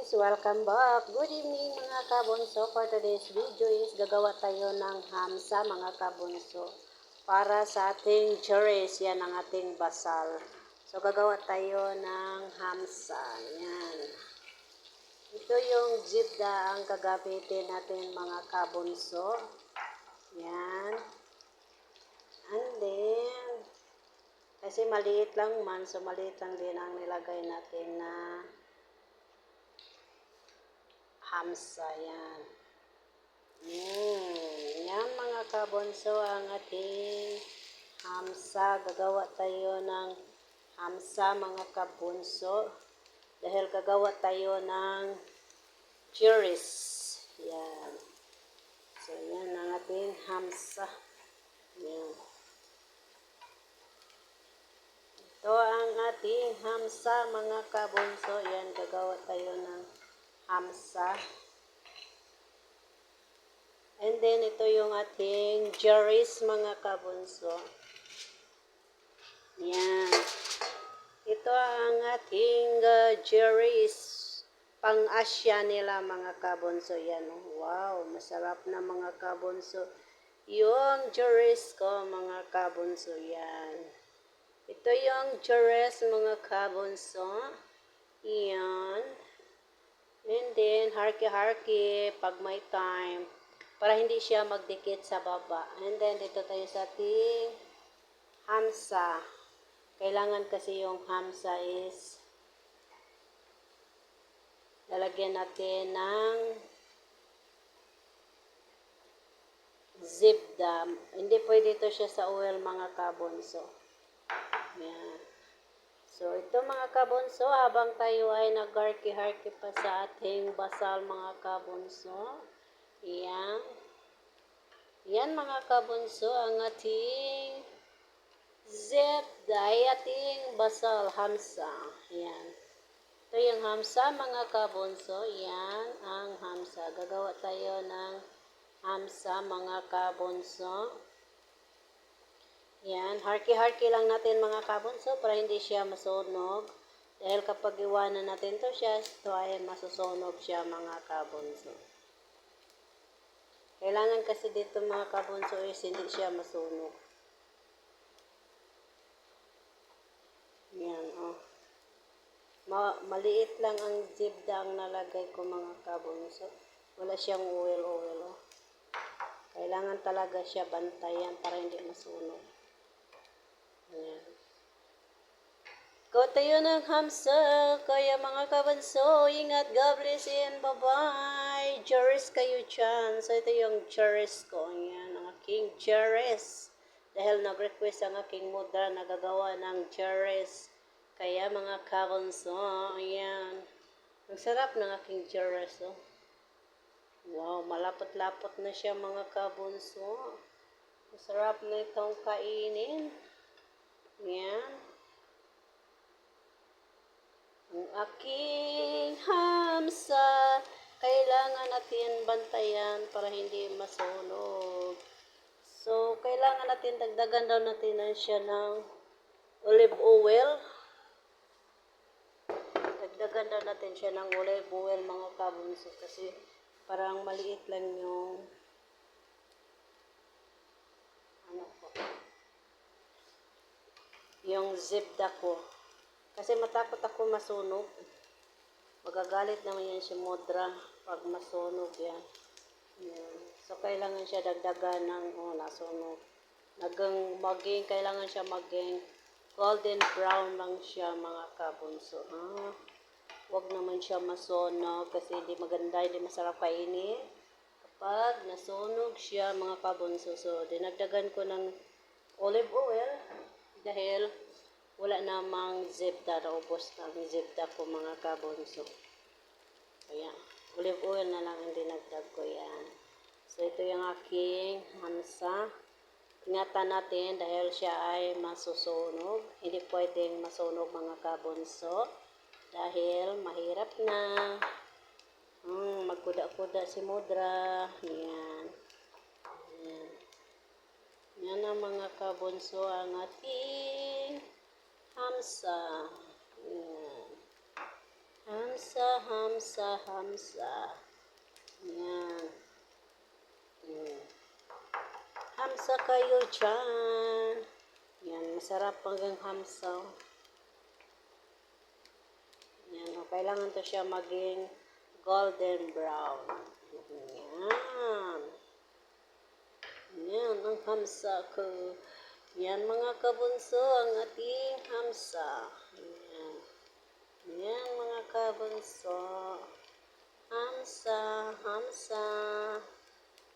guys, welcome back. Good evening mga kabunso. For today's video is gagawa tayo ng hamsa mga kabunso. Para sa ating juris, yan ang ating basal. So gagawa tayo ng hamsa. Yan. Ito yung zibda ang gagamitin natin mga kabunso. Yan. And then, kasi maliit lang man, so maliit lang din ang nilagay natin na hamsa. Yan. Yan mga kabunso ang ating hamsa. Gagawa tayo ng hamsa mga kabunso. Dahil gagawa tayo ng juris. Yan. So yan ang ating hamsa. Yan. Ito ang ating hamsa mga kabunso. Yan, gagawa tayo ng hamsa. And then, ito yung ating juris mga kabunso. Yan. Ito ang ating juris. Pang-Asya nila mga kabunso. Yan. Wow, masarap na mga kabunso. Yung juris ko mga kabunso. Yan. Ito yung juris mga kabunso. Yan. And then, harki-harki pag may time. Para hindi siya magdikit sa baba. And then, dito tayo sa ating hamsa. Kailangan kasi yung hamsa is lalagyan natin ng zibda. Hindi pwede ito siya sa oil mga kabunso. Yan. So, ito mga kabunso, habang tayo ay nag-harki-harki pa sa ating basal mga kabunso. Yan. Yan mga kabunso, ang ating zibda ay ating basal hamsa. Yan. Ito yung hamsa mga kabunso. Yan ang hamsa. Gagawa tayo ng hamsa mga kabunso. Yan, harki-harki lang natin mga kabunso para hindi siya masunog. Dahil kapag iwanan natin to siya, ito ay masusunog siya mga kabunso. Kailangan kasi dito mga kabunso is hindi siya masunog. Yan, oh. Maliit lang ang zibda ang nalagay ko mga kabunso. Wala siyang oil-oil, oh. Kailangan talaga siya bantayan para hindi masunog. Ayan. Ikaw tayo ng hamsa, kaya mga kabunso, ingat, God bless and bye-bye. Juris kayo dyan. So ito yung juris ko. Ayan, ang aking juris. Dahil nag-request ang aking mudra na gagawa ng juris. Kaya mga kabunso, ayan. Ang sarap ng aking juris, oh. Wow, malapot-lapot na siya mga kabunso. Masarap na itong kainin. Yan. Ang aking hamsa, kailangan natin bantayan para hindi masunog. So, kailangan natin dagdagan daw natin siya ng olive oil. Dagdagan daw natin siya ng olive oil mga kabunso kasi parang maliit lang yung yung zibda ko. Kasi matakot ako masunog. Magagalit naman yan si mudra pag masunog yan. Yan. So, kailangan siya dagdagan ng nasunog. Kailangan siya maging golden brown lang siya mga kabunso. Huwag naman siya masunog kasi hindi maganda, hindi masarap kainin. Kapag nasunog siya mga kabunso, so dinagdagan ko ng olive oil dahil wala namang zibda, naubos na ang zibda ko mga kabunso. Kaya olive oil na lang ang dinagdag ko yan. So ito yung aking hamsa. Ingatan natin dahil siya ay masusunog. Hindi pwedeng masunog mga kabunso dahil mahirap na. Magkuda-kuda si mudra. Yan. Yan. Yan ang mga kabunso ang ating hamsa. Yan. Hamsa, hamsa, hamsa. Yan. Hamsa kayo dyan. Yan, masarap hanggang hamsa. Yan, kailangan to siya maging golden brown. Yan. Yan, ang hamsa ko. Yan mga kabunso, ang ating hamsa. Yan. Yan mga kabunso. Hamsa, hamsa.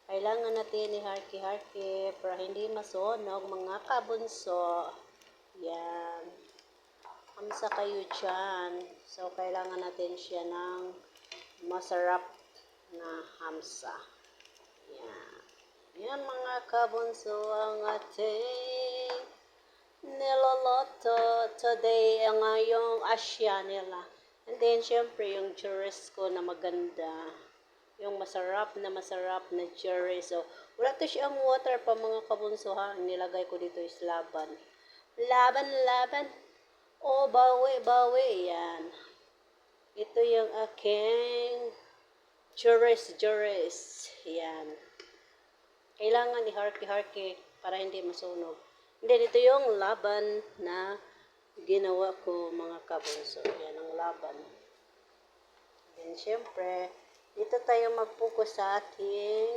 Kailangan natin i-harky-harky para hindi masunog mga kabunso. Yan. Hamsa kayo dyan. So, kailangan natin siya ng masarap na hamsa. Yan. Yan mga kabunso ang ating niloloto today ang ngayong asya nila. And then, syempre, yung churros ko na maganda. Yung masarap na churros. So, wala to siyang water pa mga kabunso ha. Ang nilagay ko dito is laban. Laban. Oh, bawi. Yan. Ito yung aking churros. Yan. Kailangan i-harky para hindi masunog. And then, ito yung laban na ginawa ko mga kabunso. Yan ang laban. Then, syempre, dito tayo mag-focus sa ating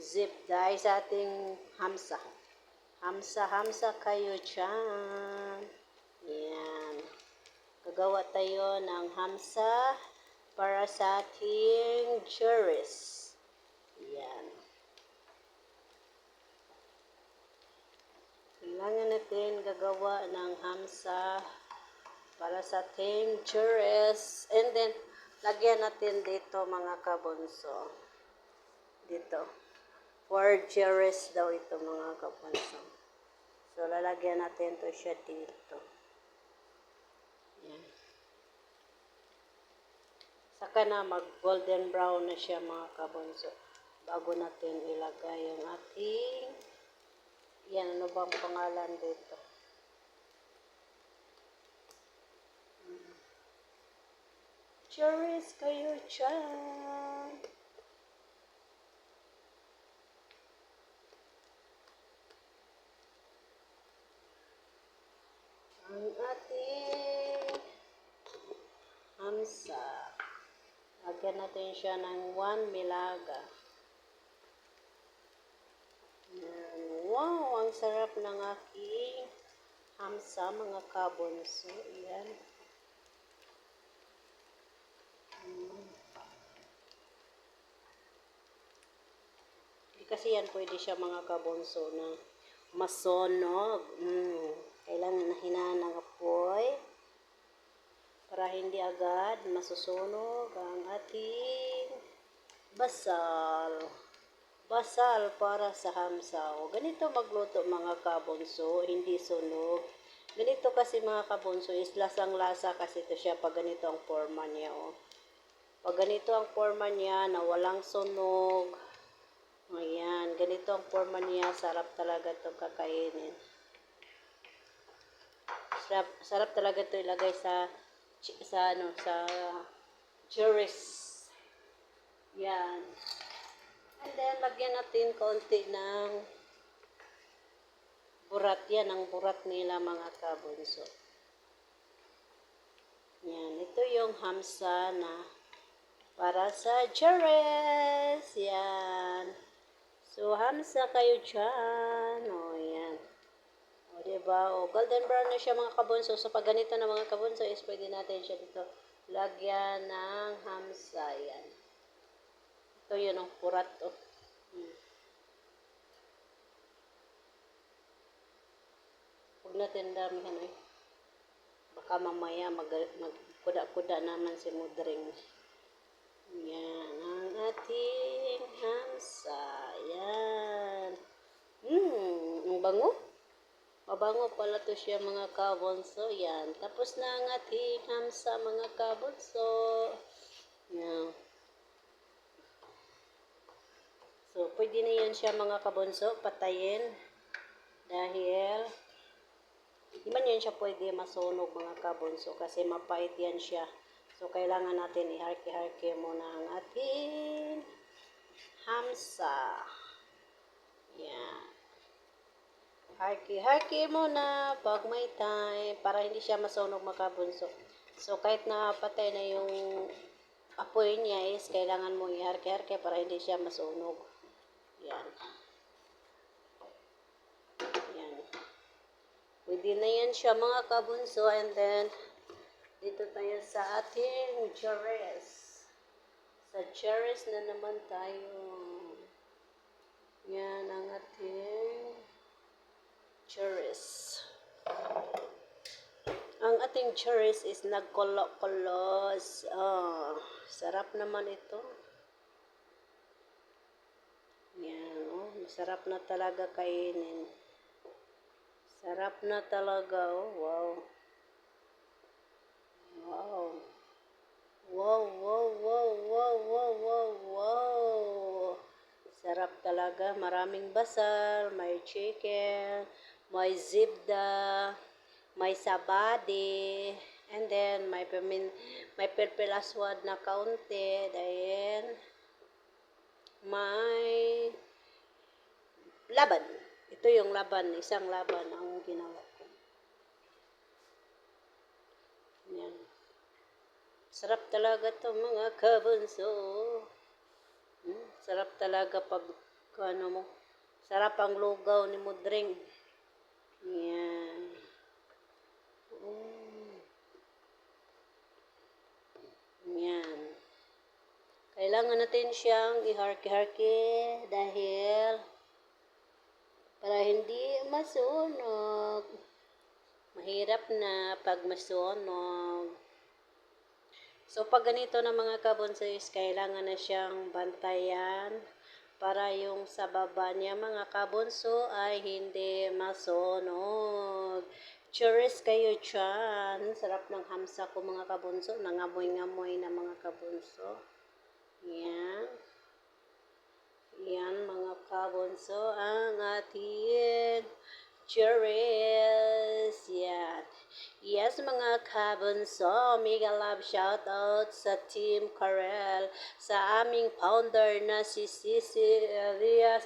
zip dahil sa ating hamsa. Hamsa kayo dyan. Yan. Gagawa tayo ng hamsa para sa ating churros. Yan. Kailangan natin gagawa ng hamsa para sa ating churros. And then, lagyan natin dito mga kabunso. Dito. 4 churros daw ito mga kabunso. So, lalagyan natin to siya dito. Yan. Saka na mag-golden brown na siya mga kabunso. Bago natin ilagay yung ating yan, ano bang pangalan dito? Churros kayo dyan. Ang ating hamsa. Lagyan natin siya ng 1 milaga. Wow, ang sarap ng aking hamsa mga kabunso. Yan. Kasi yan pwede siya mga kabunso na masunog. Kailangan na hinaan ng apoy para hindi agad masusunog ang ating basal. Basal para sa hamsa. O, ganito magluto mga kabunso, hindi sunog. Ganito kasi mga kabunso is lasang-lasa kasi ito siya pag ganito ang forma niya. O. Pag ganito ang forma niya na walang sunog. Ayan, ganito ang forma niya. Sarap talaga ito kakainin. Sarap talaga ito ilagay sa churros. Yan. And then, lagyan natin konti ng burat. Yan, ang burat nila mga kabunso. Yan, ito yung hamsa na para sa churros. Yan. So, hamsa kayo dyan. O, yan. O, diba? O, golden brown na siya mga kabunso. So, pag ganito na mga kabunso is pwede natin siya dito lagyan ng hamsa. Yan. Ito yun ang purat. Oh. Huwag natin damihan eh. Baka mamaya magkuda-kuda naman si Mudring. Yan. Ang ating hamsa. Yan. Ang bango. Mabango pala to siya mga kabunso. Yan. Tapos na ang ating hamsa mga kabunso. Yan. So, pwede na yan siya mga kabunso, patayin. Dahil, di man yan siya pwede masunog mga kabunso kasi mapait yan siya. So, kailangan natin iharke-harke muna ang ating hamsa. Yan. Harke-harke muna pag may time para hindi siya masunog mga kabunso. So, kahit na patay na yung apoy niya is kailangan mo iharke-harke para hindi siya masunog. Yan. Yan. Pwede na yan siya mga kabunso. And then, dito tayo sa ating cherries. Sa cherries na naman tayo. Yan ang ating cherries. Ang ating cherries is nagkulo-kulos. Sarap naman ito. Yan, masarap na talaga kainin. Sarap na talaga, wow. Wow. Wow, wow, wow, wow, wow, wow, wow. Sarap talaga. Maraming basal, may chicken, may zibda, may sabadi, and then may purple aswad na kaunti, then may laban. Ito yung laban, isang laban ang ginawa ko. Yan. Sarap talaga to mga kabunso. Sarap talaga pag ano mo. Sarap ang lugaw ni Mudring. Yan. Yan. Kailangan natin siyang iharke-harke dahil para hindi masunog. Mahirap na pag masunog. So, pag ganito na mga kabunso is kailangan na siyang bantayan para yung sa baba niya mga kabunso ay hindi masunog. Curious kayo dyan. Sarap ng hamsa ko mga kabunso. Nangamoy-ngamoy na mga kabunso. Yan. Yan mga kabunso ang ating cherries. Yan. Yes mga kabunso, mega love shoutout sa Team Karel, sa aming founder na si Cecilia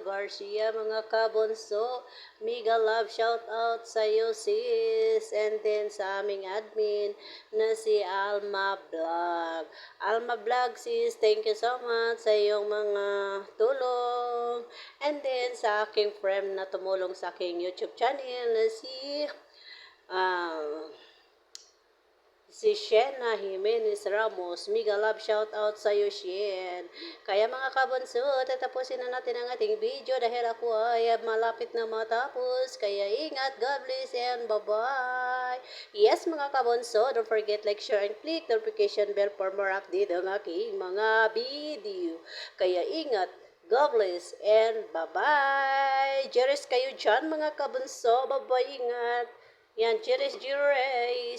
Garcia mga kabunso. Mega love shoutout sa iyo sis. And then sa aming admin na si Alma Vlog. Alma Vlog sis, thank you so much sa iyong mga tulong. And then sa aking friend na tumulong sa aking YouTube channel na si Shena Jimenez Ramos. Mega love shout out sa iyo, Shen. Kaya mga kabunso, tatapusin na natin ang ating video dahil ako ay malapit na matapos. Kaya ingat, God bless, and bye-bye. Yes mga kabunso, don't forget like, share, and click the notification bell for more update ng aking mga video. Kaya ingat, God bless, and bye-bye. Jeres kayo dyan mga kabunso. Bye-bye, ingat. Yan, cheers,